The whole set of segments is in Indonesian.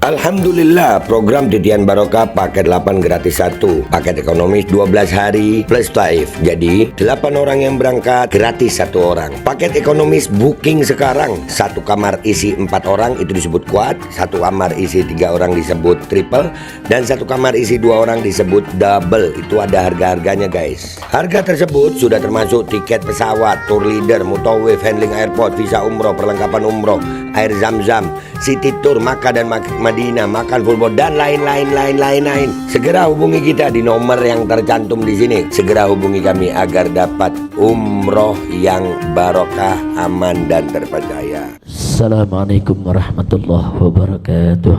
Alhamdulillah, program Titian Barokah paket 8 gratis 1, paket ekonomis 12 hari plus taif. Jadi 8 orang yang berangkat gratis 1 orang. Paket ekonomis booking sekarang, 1 kamar isi 4 orang itu disebut quad, 1 kamar isi 3 orang disebut triple, dan 1 kamar isi 2 orang disebut double. Itu ada harga-harganya guys. Harga tersebut sudah termasuk tiket pesawat, tour leader, mutawif, handling airport, visa umroh, perlengkapan umroh, air zam-zam, city tour, Makkah dan Madinah, makan full board, dan lain-lain. Segera hubungi kita di nomor yang tercantum di sini. Segera hubungi kami agar dapat umroh yang barokah, aman dan terpercaya. Assalamualaikum warahmatullahi wabarakatuh.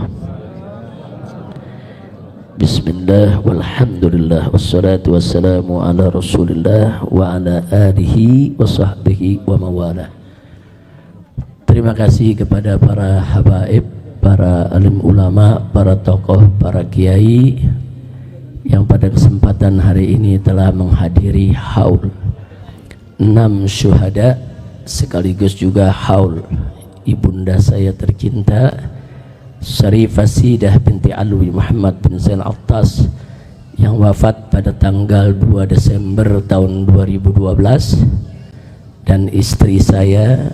Bismillah walhamdulillah wassalatu wassalamu ala rasulillah wa ala alihi wa sahbihi wa mawalah. Terima kasih kepada para habaib, para alim ulama, para tokoh, para kiai yang pada kesempatan hari ini telah menghadiri haul 6 syuhada, sekaligus juga haul ibunda saya tercinta Syarifah Sidah binti Alwi Muhammad bin Zain Attas yang wafat pada tanggal 2 Desember tahun 2012, dan istri saya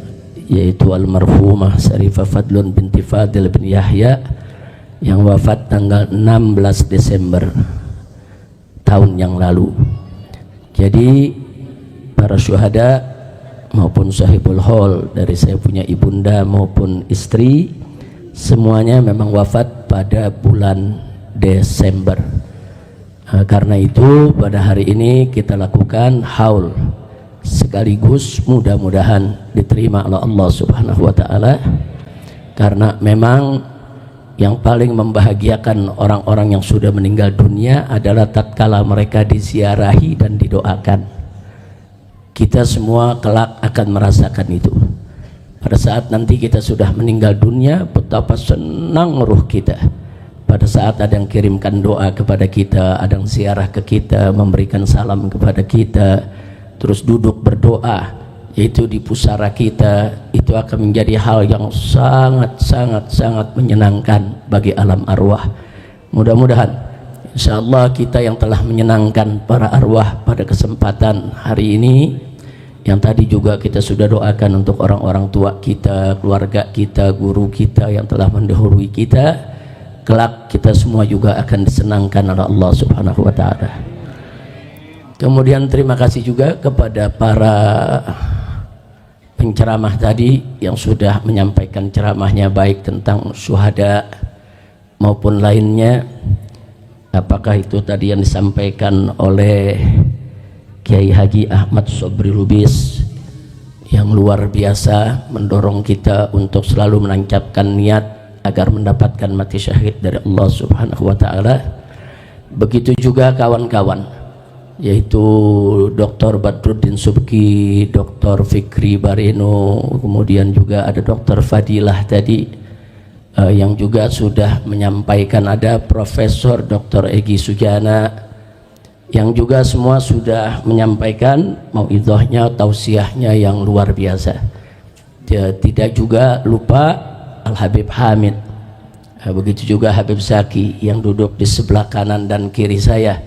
yaitu almarhumah Syarifah Fadlun binti Fadil bin Yahya yang wafat tanggal 16 Desember tahun yang lalu. Jadi para syuhada maupun sahibul haul dari saya punya ibunda maupun istri, semuanya memang wafat pada bulan Desember. Karena itu pada hari ini kita lakukan haul, sekaligus mudah-mudahan diterima oleh Allah Subhanahu wa taala, karena memang yang paling membahagiakan orang-orang yang sudah meninggal dunia adalah tatkala mereka diziarahi dan didoakan. Kita semua kelak akan merasakan itu. Pada saat nanti kita sudah meninggal dunia, betapa senang ruh kita pada saat ada yang kirimkan doa kepada kita, ada yang ziarah ke kita, memberikan salam kepada kita, terus duduk berdoa, yaitu di pusara kita. Itu akan menjadi hal yang sangat menyenangkan bagi alam arwah. Mudah-mudahan insyaallah kita yang telah menyenangkan para arwah pada kesempatan hari ini, yang tadi juga kita sudah doakan untuk orang-orang tua kita, keluarga kita, guru kita yang telah mendahului kita, kelak kita semua juga akan disenangkan oleh Allah Subhanahu wa taala. Kemudian terima kasih juga kepada para penceramah tadi yang sudah menyampaikan ceramahnya, baik tentang syuhada maupun lainnya. Apakah itu tadi yang disampaikan oleh Kiai Haji Ahmad Sobri Lubis yang luar biasa mendorong kita untuk selalu menancapkan niat agar mendapatkan mati syahid dari Allah Subhanahu wa taala. Begitu juga kawan-kawan, yaitu Dr. Badruddin Subki, Dr. Fikri Bareno, kemudian juga ada Dr. Fadilah tadi yang juga sudah menyampaikan, ada Profesor Dr. Egi Sujana yang juga semua sudah menyampaikan mauidhahnya, tausiahnya yang luar biasa. Tidak juga lupa Al-Habib Hamid, begitu juga Habib Zaki yang duduk di sebelah kanan dan kiri saya,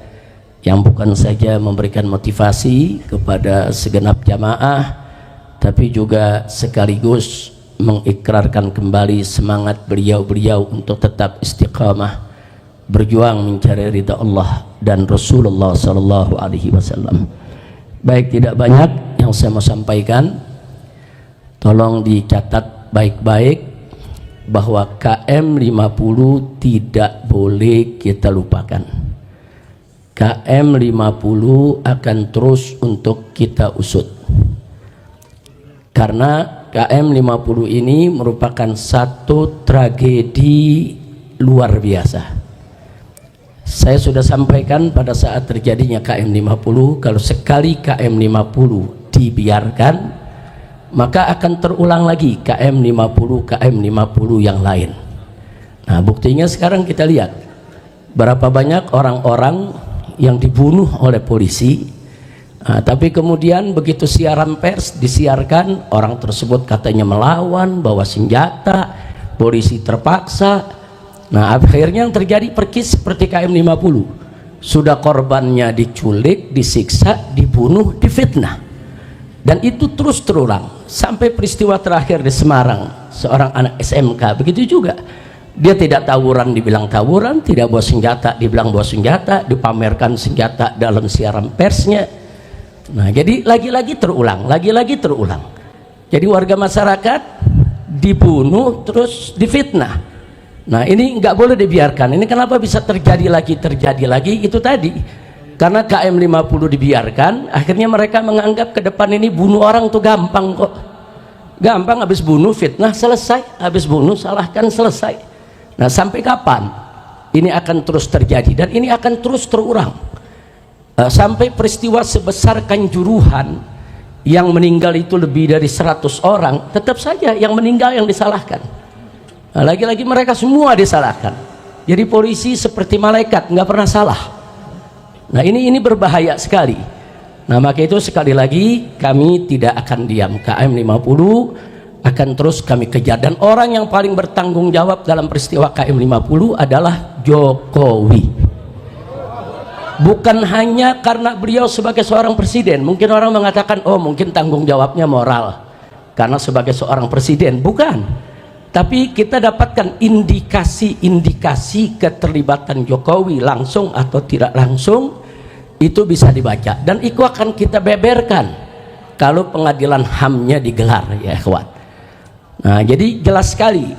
yang bukan saja memberikan motivasi kepada segenap jamaah, tapi juga sekaligus mengikrarkan kembali semangat beliau-beliau untuk tetap istiqamah berjuang mencari ridha Allah dan Rasulullah sallallahu alaihi wasallam. Baik, tidak banyak yang saya mau sampaikan. Tolong dicatat baik-baik bahwa KM 50 tidak boleh kita lupakan. KM 50 akan terus untuk kita usut, karena KM 50 ini merupakan satu tragedi luar biasa. Saya sudah sampaikan pada saat terjadinya KM 50, kalau sekali KM 50 dibiarkan, maka akan terulang lagi KM 50 yang lain. Nah, buktinya sekarang kita lihat berapa banyak orang-orang yang dibunuh oleh polisi, tapi kemudian begitu siaran pers disiarkan, orang tersebut katanya melawan, bawa senjata, polisi terpaksa, Nah, akhirnya yang terjadi persis seperti KM 50. Sudah korbannya diculik, disiksa, dibunuh, difitnah. Dan itu terus terulang sampai peristiwa terakhir di Semarang, seorang anak SMK begitu juga. Dia tidak tawuran dibilang tawuran, tidak bawa senjata dibilang bawa senjata, dipamerkan senjata dalam siaran persnya. Nah, jadi lagi-lagi terulang, lagi-lagi terulang. Jadi warga masyarakat dibunuh terus difitnah. Nah, ini nggak boleh dibiarkan. Ini kenapa bisa terjadi lagi itu tadi. Karena KM 50 dibiarkan, akhirnya mereka menganggap ke depan ini bunuh orang tuh gampang kok. Gampang, habis bunuh fitnah selesai, habis bunuh salahkan selesai. Nah, sampai kapan ini akan terus terjadi dan ini akan terus terulang. Sampai peristiwa sebesar Kanjuruhan yang meninggal itu lebih dari 100 orang, tetap saja yang meninggal yang disalahkan. Nah, lagi-lagi mereka semua disalahkan. Jadi polisi seperti malaikat, nggak pernah salah. Nah, ini berbahaya sekali. Nah, maka itu sekali lagi kami tidak akan diam. KM 50 akan terus kami kejar. Dan orang yang paling bertanggung jawab dalam peristiwa KM 50 adalah Jokowi. Bukan hanya karena beliau sebagai seorang presiden. Mungkin orang mengatakan, oh mungkin tanggung jawabnya moral karena sebagai seorang presiden. Bukan. Tapi kita dapatkan indikasi-indikasi keterlibatan Jokowi langsung atau tidak langsung, itu bisa dibaca dan itu akan kita beberkan kalau pengadilan HAM-nya digelar, ya ikhwan. Nah, jadi jelas sekali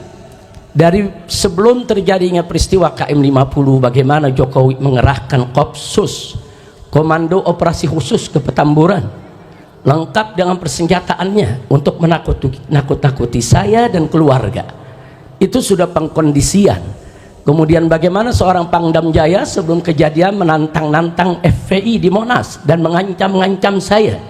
dari sebelum terjadinya peristiwa KM 50 bagaimana Jokowi mengerahkan Kopsus, Komando Operasi Khusus ke Petamburan, lengkap dengan persenjataannya untuk menakut-nakuti saya dan keluarga. Itu sudah pengkondisian. Kemudian bagaimana seorang Pangdam Jaya sebelum kejadian menantang-nantang FPI di Monas dan mengancam-ngancam saya.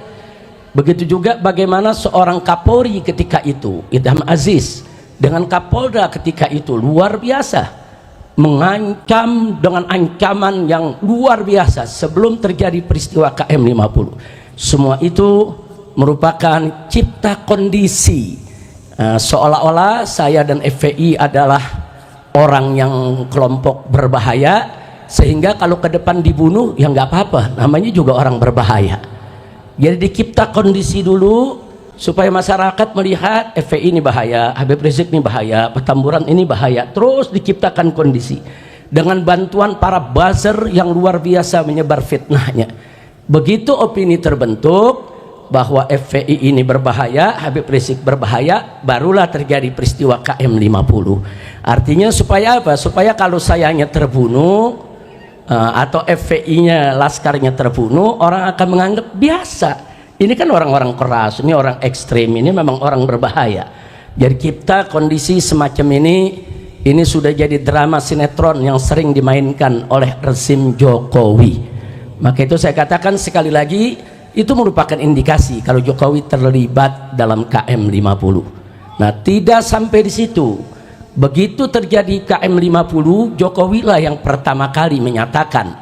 Begitu juga bagaimana seorang Kapolri ketika itu, Idham Aziz, dengan Kapolda ketika itu luar biasa, mengancam dengan ancaman yang luar biasa sebelum terjadi peristiwa KM 50. Semua itu merupakan cipta kondisi seolah-olah saya dan FPI adalah orang yang kelompok berbahaya, sehingga kalau ke depan dibunuh ya nggak apa-apa, namanya juga orang berbahaya. Jadi dicipta kondisi dulu supaya masyarakat melihat FPI ini bahaya, Habib Rizik ini bahaya, Petamburan ini bahaya. Terus diciptakan kondisi dengan bantuan para buzzer yang luar biasa menyebar fitnahnya. Begitu opini terbentuk bahwa FPI ini berbahaya, Habib Rizik berbahaya, barulah terjadi peristiwa KM 50. Artinya supaya apa? Supaya kalau sayanya terbunuh atau FPI-nya, laskarnya terbunuh, orang akan menganggap biasa. Ini kan orang-orang keras, ini orang ekstrim, ini memang orang berbahaya. Jadi kita kondisi semacam ini sudah jadi drama sinetron yang sering dimainkan oleh rezim Jokowi. Maka itu saya katakan sekali lagi, itu merupakan indikasi kalau Jokowi terlibat dalam KM 50. Nah, tidak sampai di situ. Begitu terjadi KM 50, Jokowi lah yang pertama kali menyatakan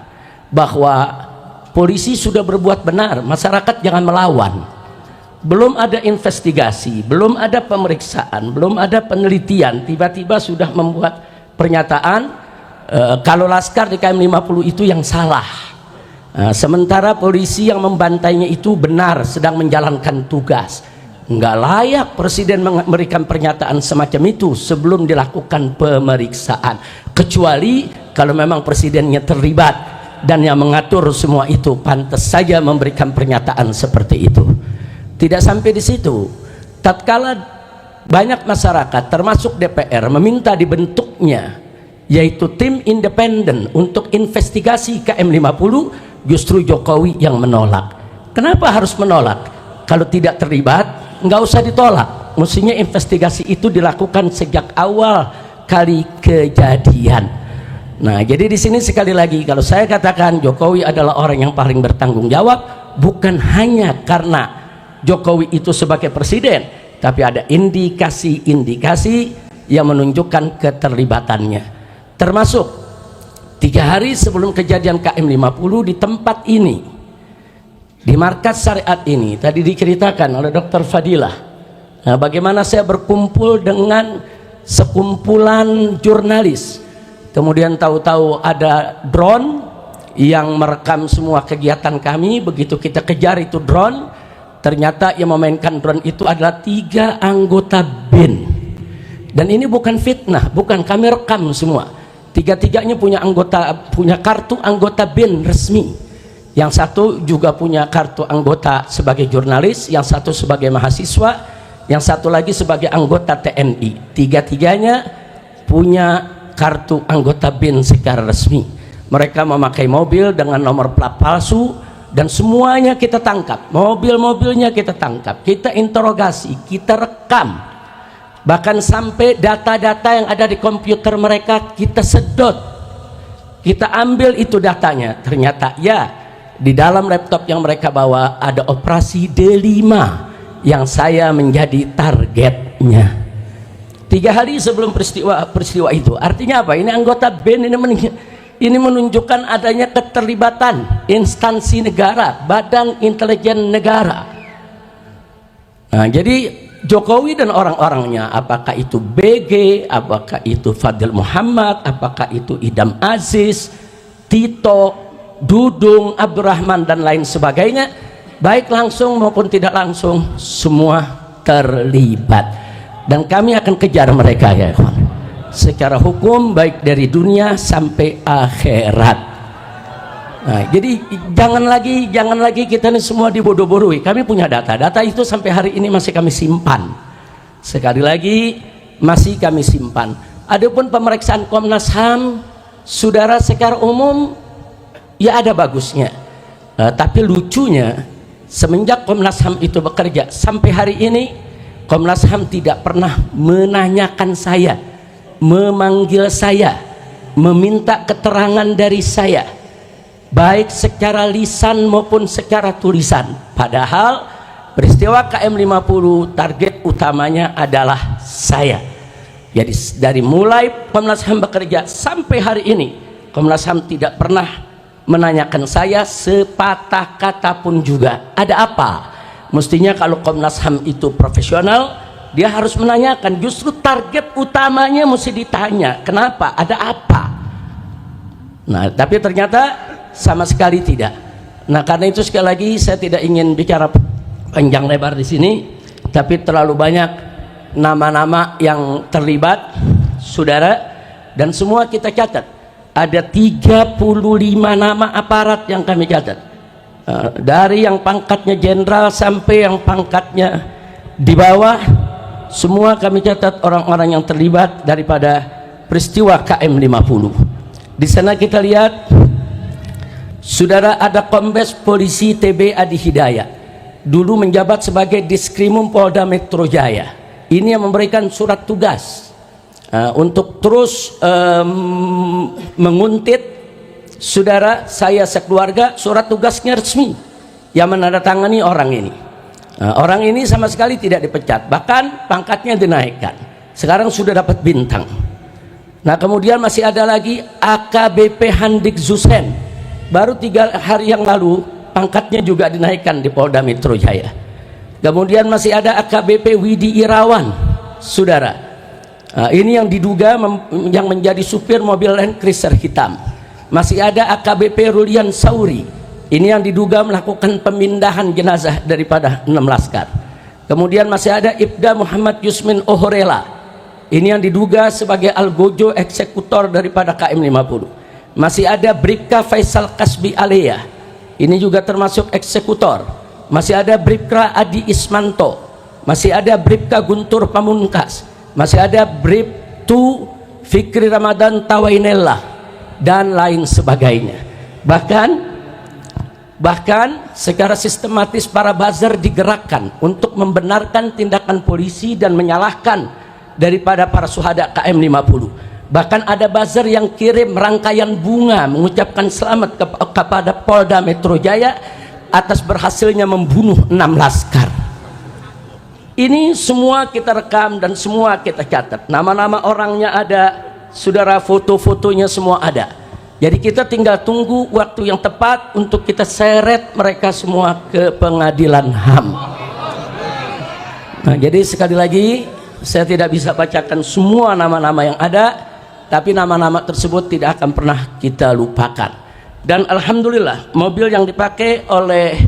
bahwa polisi sudah berbuat benar, masyarakat jangan melawan. Belum ada investigasi, belum ada pemeriksaan, belum ada penelitian, tiba-tiba sudah membuat pernyataan kalau laskar di KM 50 itu yang salah. Sementara polisi yang membantainya itu benar, sedang menjalankan tugas. Nggak layak presiden memberikan pernyataan semacam itu sebelum dilakukan pemeriksaan, kecuali kalau memang presidennya terlibat dan yang mengatur semua itu, pantas saja memberikan pernyataan seperti itu. Tidak sampai di situ, tatkala banyak masyarakat termasuk DPR meminta dibentuknya yaitu tim independen untuk investigasi KM 50, justru Jokowi yang menolak. Kenapa harus menolak? Kalau tidak terlibat, nggak usah ditolak. Mestinya investigasi itu dilakukan sejak awal kali kejadian. Nah, jadi di sini sekali lagi kalau saya katakan Jokowi adalah orang yang paling bertanggung jawab, bukan hanya karena Jokowi itu sebagai presiden, tapi ada indikasi-indikasi yang menunjukkan keterlibatannya. Termasuk 3 hari sebelum kejadian KM 50 di tempat ini, di markas syariat ini, tadi diceritakan oleh Dr. Fadilah, bagaimana saya berkumpul dengan sekumpulan jurnalis Kemudian tahu-tahu ada drone yang merekam semua kegiatan kami. Begitu kita kejar itu drone, ternyata yang memainkan drone itu adalah 3 anggota BIN. Dan ini bukan fitnah, bukan, kami rekam semua. 3-tiganya punya kartu anggota BIN resmi. Yang satu juga punya kartu anggota sebagai jurnalis, yang satu sebagai mahasiswa, yang satu lagi sebagai anggota TNI. 3-tiganya punya kartu anggota BIN secara resmi. Mereka memakai mobil dengan nomor plat palsu dan semuanya kita tangkap. Mobil-mobilnya kita tangkap, kita interogasi, kita rekam. Bahkan sampai data-data yang ada di komputer mereka kita sedot. Kita ambil itu datanya. Ternyata ya, di dalam laptop yang mereka bawa ada operasi D5 yang saya menjadi targetnya. 3 hari sebelum peristiwa itu. Artinya apa? Ini anggota BIN ini menunjukkan adanya keterlibatan instansi negara, badan intelijen negara. Nah, jadi Jokowi dan orang-orangnya, apakah itu BG, apakah itu Fadil Muhammad, apakah itu Idam Aziz, Tito, Dudung, Abdurrahman dan lain sebagainya, baik langsung maupun tidak langsung, semua terlibat. Dan kami akan kejar mereka ya kawan, secara hukum, baik dari dunia sampai akhirat. Nah, jadi jangan lagi kita ini semua dibodoh-bodohi. Kami punya data itu sampai hari ini masih kami simpan. Sekali lagi masih kami simpan. Adapun pemeriksaan Komnas HAM, saudara, secara umum ya ada bagusnya. Tapi lucunya semenjak Komnas HAM itu bekerja sampai hari ini, Komnas HAM tidak pernah menanyakan saya, memanggil saya, meminta keterangan dari saya, baik secara lisan maupun secara tulisan. Padahal peristiwa KM50 target utamanya adalah saya. Jadi dari mulai Komnas HAM bekerja sampai hari ini, Komnas HAM tidak pernah menanyakan saya sepatah kata pun juga. Ada apa? Mestinya kalau Komnas HAM itu profesional, dia harus menanyakan. Justru target utamanya mesti ditanya, kenapa, ada apa. Nah, tapi ternyata sama sekali tidak. Nah, karena itu sekali lagi saya tidak ingin bicara panjang lebar di sini, tapi terlalu banyak nama-nama yang terlibat, saudara, dan semua kita catat. Ada 35 nama aparat yang kami catat. Dari yang pangkatnya jenderal sampai yang pangkatnya di bawah, semua kami catat orang-orang yang terlibat daripada peristiwa KM50. Di sana kita lihat, saudara, ada Kombes Polisi TB Adi Hidayat, dulu menjabat sebagai Diskrimum Polda Metro Jaya. Ini yang memberikan surat tugas untuk terus menguntit saudara, saya sekeluarga. Surat tugasnya resmi yang menandatangani orang ini. Orang ini sama sekali tidak dipecat, bahkan pangkatnya dinaikkan. Sekarang sudah dapat bintang. Nah, kemudian masih ada lagi AKBP Handik Zusen, baru 3 hari yang lalu pangkatnya juga dinaikkan di Polda Metro Jaya. Kemudian masih ada AKBP Widi Irawan, saudara. Ini yang diduga yang menjadi supir mobil Land Cruiser hitam. Masih ada AKBP Rulian Sauri, ini yang diduga melakukan pemindahan jenazah daripada 6 laskar. Kemudian masih ada Ibda Muhammad Yusmin Ohorela, ini yang diduga sebagai algojo eksekutor daripada KM50. Masih ada Bribka Faisal Kasbi Alea, ini juga termasuk eksekutor. Masih ada Bribka Adi Ismanto, masih ada Bribka Guntur Pamungkas, masih ada Bribtu Fikri Ramadan Tawainella, dan lain sebagainya. Bahkan secara sistematis para buzzer digerakkan untuk membenarkan tindakan polisi dan menyalahkan daripada para syuhada KM50. Bahkan ada buzzer yang kirim rangkaian bunga mengucapkan selamat kepada Polda Metro Jaya atas berhasilnya membunuh 6 laskar. Ini semua kita rekam dan semua kita catat. Nama-nama orangnya ada, saudara, foto-fotonya semua ada. Jadi kita tinggal tunggu waktu yang tepat untuk kita seret mereka semua ke pengadilan HAM. Nah, jadi sekali lagi saya tidak bisa bacakan semua nama-nama yang ada, tapi nama-nama tersebut tidak akan pernah kita lupakan. Dan alhamdulillah mobil yang dipakai oleh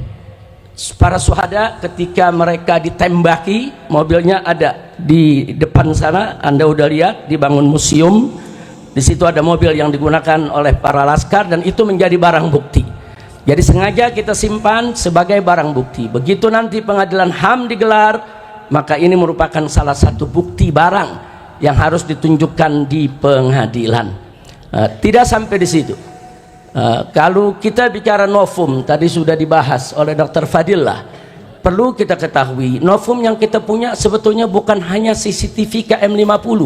para syuhada ketika mereka ditembaki, mobilnya ada di depan sana, Anda udah lihat dibangun museum. Di situ ada mobil yang digunakan oleh para laskar dan itu menjadi barang bukti. Jadi sengaja kita simpan sebagai barang bukti. Begitu nanti pengadilan HAM digelar, maka ini merupakan salah satu bukti barang yang harus ditunjukkan di pengadilan. Tidak sampai di situ. Kalau kita bicara novum, tadi sudah dibahas oleh Dr. Fadillah, perlu kita ketahui novum yang kita punya sebetulnya bukan hanya CCTV KM50,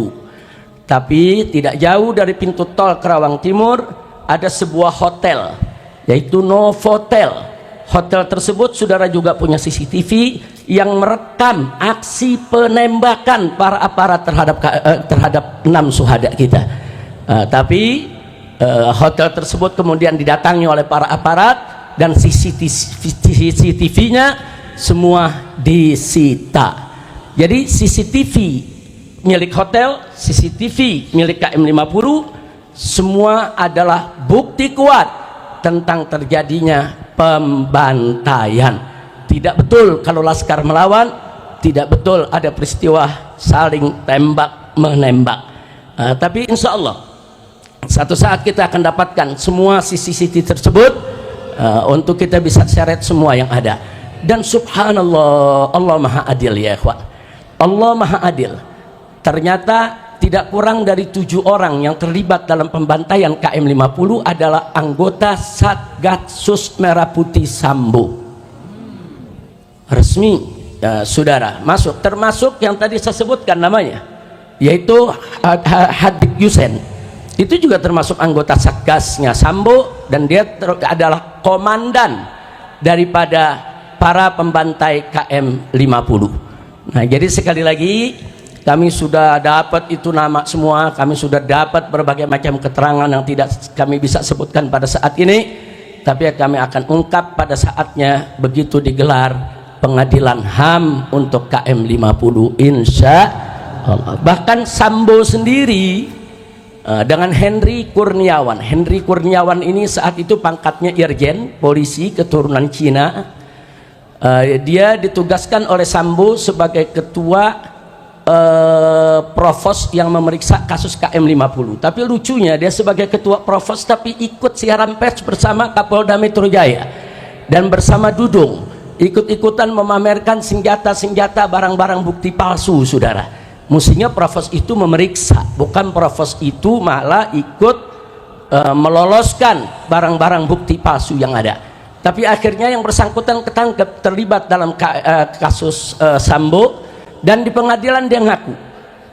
tapi tidak jauh dari pintu tol Kerawang Timur ada sebuah hotel, yaitu Novotel. Hotel tersebut saudara juga punya CCTV yang merekam aksi penembakan para aparat terhadap 6 syuhada kita. Tapi hotel tersebut kemudian didatangi oleh para aparat dan CCTV-nya semua disita. Jadi CCTV milik hotel, CCTV milik KM50 semua adalah bukti kuat tentang terjadinya pembantaian. Tidak betul kalau laskar melawan, tidak betul ada peristiwa saling tembak menembak. Tapi insya Allah satu saat kita akan dapatkan semua CCTV tersebut untuk kita bisa seret semua yang ada. Dan subhanallah, Allah maha adil ya ikhwan. Allah maha adil. Ternyata tidak kurang dari 7 orang yang terlibat dalam pembantaian KM50 adalah anggota Satgasus Merah Putih Sambo. Resmi saudara masuk, termasuk yang tadi saya sebutkan namanya, yaitu Habib Yusen. Itu juga termasuk anggota Satgasnya Sambo dan dia adalah komandan daripada para pembantai KM50. Nah, jadi sekali lagi kami sudah dapat itu nama semua, kami sudah dapat berbagai macam keterangan yang tidak kami bisa sebutkan pada saat ini, tapi kami akan ungkap pada saatnya begitu digelar pengadilan HAM untuk KM50 insya Allah. Bahkan Sambo sendiri dengan Henry Kurniawan. Henry Kurniawan ini saat itu pangkatnya Irjen polisi keturunan Cina. Dia ditugaskan oleh Sambo sebagai ketua provos yang memeriksa kasus KM50. Tapi lucunya dia sebagai ketua provos tapi ikut siaran pers bersama Kapolda Metro Jaya dan bersama Dudung ikut-ikutan memamerkan senjata-senjata barang-barang bukti palsu saudara. Mestinya provos itu memeriksa, bukan provos itu malah ikut meloloskan barang-barang bukti palsu yang ada. Tapi akhirnya yang bersangkutan ketangkep terlibat dalam kasus Sambo. Dan di pengadilan dia ngaku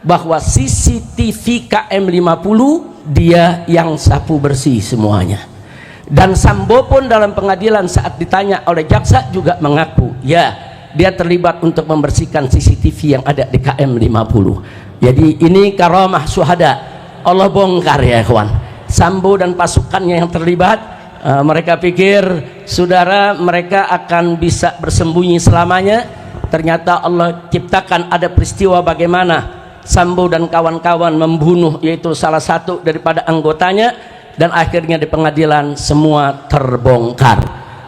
bahwa CCTV KM50 dia yang sapu bersih semuanya. Dan Sambo pun dalam pengadilan saat ditanya oleh jaksa juga mengaku, ya dia terlibat untuk membersihkan CCTV yang ada di KM50. Jadi ini karamah syuhada. Allah bongkar ya kawan. Sambo dan pasukannya yang terlibat, mereka pikir saudara mereka akan bisa bersembunyi selamanya. Ternyata Allah ciptakan ada peristiwa bagaimana Sambo dan kawan-kawan membunuh yaitu salah satu daripada anggotanya, dan akhirnya di pengadilan semua terbongkar.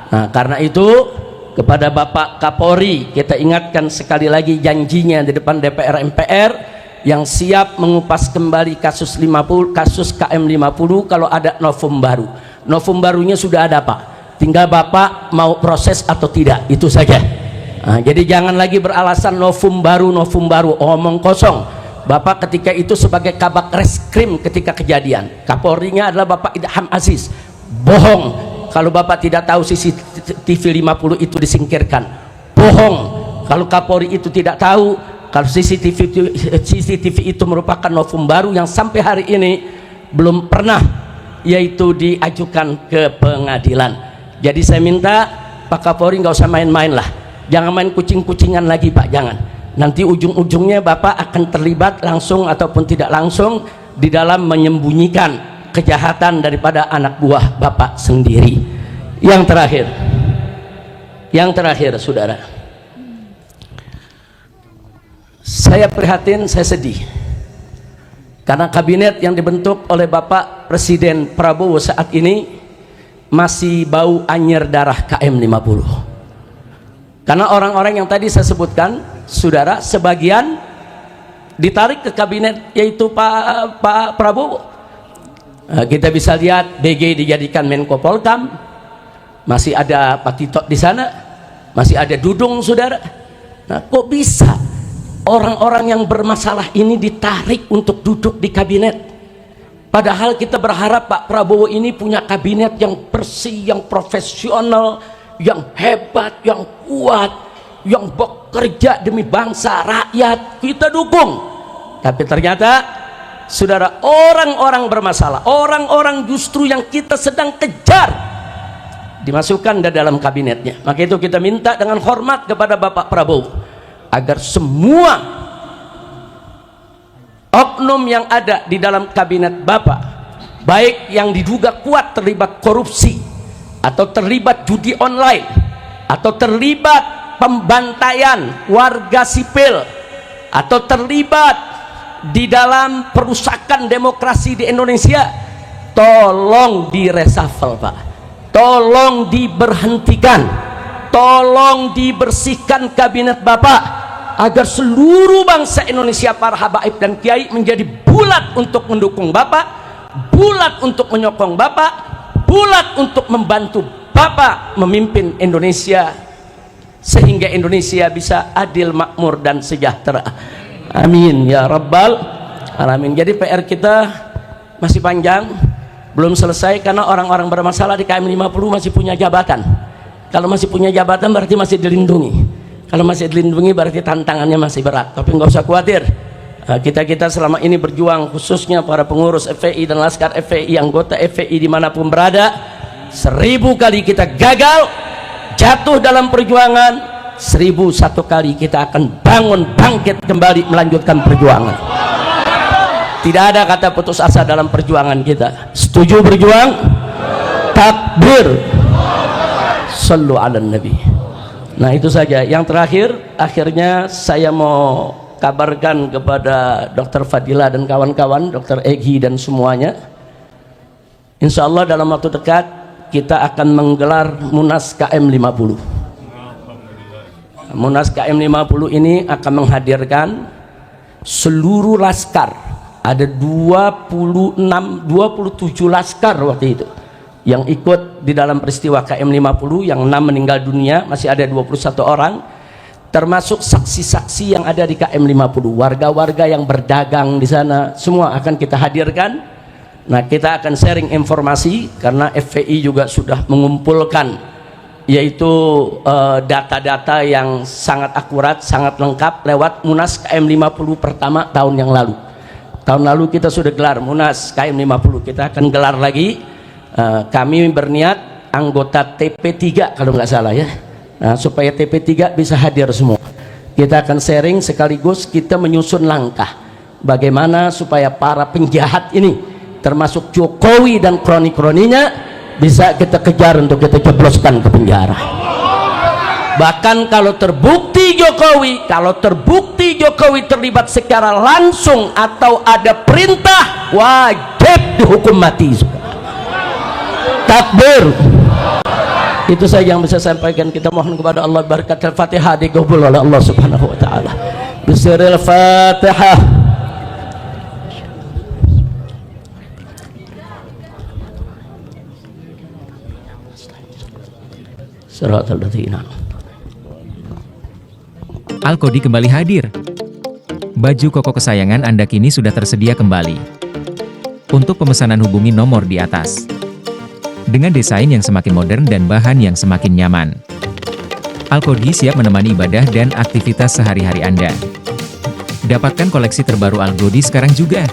Nah, karena itu kepada Bapak Kapolri kita ingatkan sekali lagi janjinya di depan DPR MPR yang siap mengupas kembali kasus KM50 kalau ada novum baru. Novum barunya sudah ada Pak, tinggal Bapak mau proses atau tidak, itu saja. Nah, jadi jangan lagi beralasan novum baru, omong kosong. Bapak ketika itu sebagai kabak reskrim ketika kejadian, Kapolrinya adalah Bapak Idham Aziz. Bohong kalau Bapak tidak tahu CCTV 50 itu disingkirkan. Bohong kalau Kapolri itu tidak tahu kalau CCTV itu merupakan novum baru yang sampai hari ini belum pernah yaitu diajukan ke pengadilan. Jadi saya minta Pak Kapolri nggak usah main-main lah. Jangan main kucing-kucingan lagi Pak, jangan. Nanti ujung-ujungnya Bapak akan terlibat langsung ataupun tidak langsung di dalam menyembunyikan kejahatan daripada anak buah Bapak sendiri. Yang terakhir saudara, saya prihatin, saya sedih Karena kabinet yang dibentuk oleh Bapak Presiden Prabowo saat ini masih bau anyer darah KM 50. Karena orang-orang yang tadi saya sebutkan, saudara, sebagian ditarik ke kabinet, yaitu Pak Prabowo. Kita bisa lihat BG dijadikan Menko Polkam, masih ada Pak Tito di sana, masih ada Dudung, saudara. Nah, kok bisa orang-orang yang bermasalah ini ditarik untuk duduk di kabinet? Padahal kita berharap Pak Prabowo ini punya kabinet yang bersih, yang profesional, yang hebat, yang kuat, yang bekerja demi bangsa, rakyat. Kita dukung. Tapi ternyata, saudara, orang-orang bermasalah, orang-orang justru yang kita sedang kejar, dimasukkan dalam kabinetnya. Maka itu kita minta dengan hormat kepada Bapak Prabowo agar semua oknum yang ada di dalam kabinet Bapak, baik yang diduga kuat terlibat korupsi, atau terlibat judi online, atau terlibat pembantaian warga sipil, atau terlibat di dalam perusakan demokrasi di Indonesia, tolong diresafel, Pak. Tolong diberhentikan, tolong dibersihkan kabinet Bapak, agar seluruh bangsa Indonesia, para habaib dan kiai menjadi bulat untuk mendukung Bapak, bulat untuk menyokong Bapak, bulat untuk membantu Bapak memimpin Indonesia sehingga Indonesia bisa adil, makmur dan sejahtera. Amin ya rabbal alamin. Jadi PR kita masih panjang, belum selesai, karena orang-orang bermasalah di KM 50 masih punya jabatan. Kalau masih punya jabatan berarti masih dilindungi. Kalau masih dilindungi berarti tantangannya masih berat. Tapi nggak usah khawatir. Kita selama ini berjuang, khususnya para pengurus FPI dan laskar FPI, anggota FPI dimanapun berada, 1000 kali kita gagal, jatuh dalam perjuangan, 1001 kali kita akan bangun, bangkit kembali, melanjutkan perjuangan. Tidak ada kata putus asa dalam perjuangan kita. Setuju berjuang? Takbir. Sallu ala nabi. Nah, itu saja. Yang terakhir, akhirnya saya mau kabarkan kepada Dr. Fadila dan kawan-kawan, Dr. Egi dan semuanya, insya Allah dalam waktu dekat kita akan menggelar Munas KM 50. Munas KM 50 ini akan menghadirkan seluruh laskar. Ada 27 laskar waktu itu yang ikut di dalam peristiwa KM 50, yang 6 meninggal dunia, masih ada 21 orang, termasuk saksi-saksi yang ada di KM 50, warga-warga yang berdagang di sana, semua akan kita hadirkan. Nah, kita akan sharing informasi, karena FPI juga sudah mengumpulkan yaitu data-data yang sangat akurat, sangat lengkap lewat Munas KM 50 pertama tahun yang lalu. Tahun lalu kita sudah gelar Munas KM 50, kita akan gelar lagi. Kami berniat anggota TP3 kalau nggak salah ya. Nah, supaya TP3 bisa hadir semua. Kita akan sharing sekaligus kita menyusun langkah bagaimana supaya para penjahat ini, termasuk Jokowi dan kroni-kroninya, bisa kita kejar untuk kita jebloskan ke penjara. Bahkan kalau terbukti Jokowi terlibat secara langsung atau ada perintah, wajib dihukum mati. Takbir. Itu saja yang bisa saya sampaikan. Kita mohon kepada Allah berkat Al-Fatihah dikabul oleh Allah Subhanahu wa taala. Bismillahil Fatihah. Shiratal ladzina. Al-Qodi kembali hadir. Baju koko kesayangan Anda kini sudah tersedia kembali. Untuk pemesanan hubungi nomor di atas. Dengan desain yang semakin modern dan bahan yang semakin nyaman. Al-Qodi siap menemani ibadah dan aktivitas sehari-hari Anda. Dapatkan koleksi terbaru Al-Qodi sekarang juga.